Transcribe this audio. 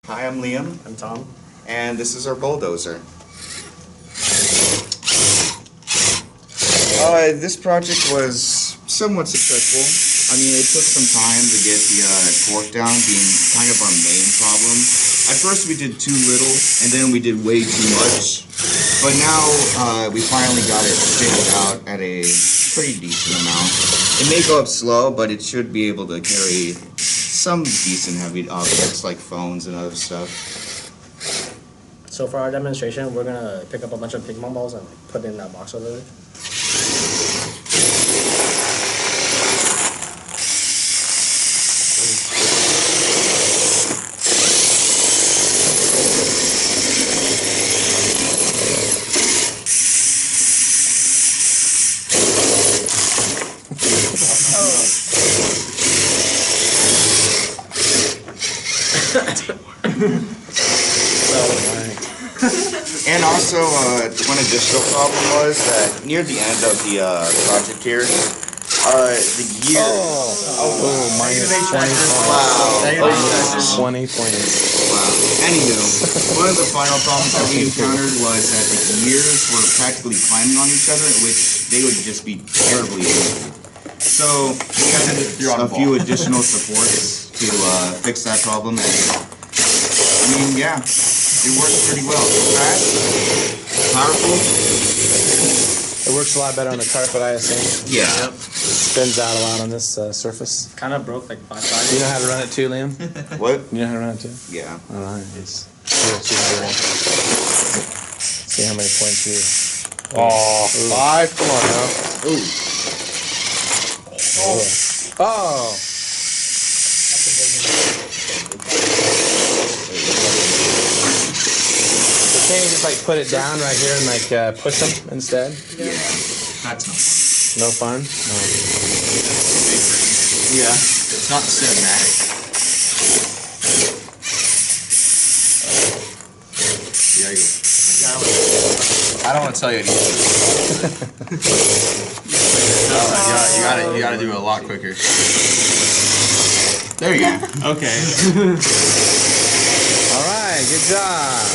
Hi, I'm Liam. I'm Tom. And this is our Bulldozer. This project was somewhat successful. I mean, it took some time to get the torque down, being kind of our main problem. At first we did too little, and then we did way too much. But now we finally got it figured out at a pretty decent amount. It may go up slow, but it should be able to carry some decent heavy objects like phones and other stuff. So for our demonstration, we're gonna pick up a bunch of ping pong balls and put it in that box over there. And also, one additional problem was that near the end of the project here, the gear. Minus 20 Wow. 20 points. Wow. Anywho, one of the final problems that we encountered was that the gears were practically climbing on each other, which they would just be terribly injured. So we added a few additional supports to fix that problem. And, I mean, yeah, it works pretty well. Fast, powerful. It works a lot better on the carpet, I assume. Yeah. Yep. Spins out a lot on this surface. Kind of broke like 5 times. You know how to run it too, Liam? What? You know how to run it too? Yeah. Alright, it's see how many points you. Oh, 5. Come on now. Ooh. Oh. So can't you just like put it down right here and like push them instead? Yeah. That's no No fun? fun. No. Yeah. It's not cinematic. Yeah, I don't want to tell you anything. You gotta do it a lot quicker. There you go. Okay. All right, good job.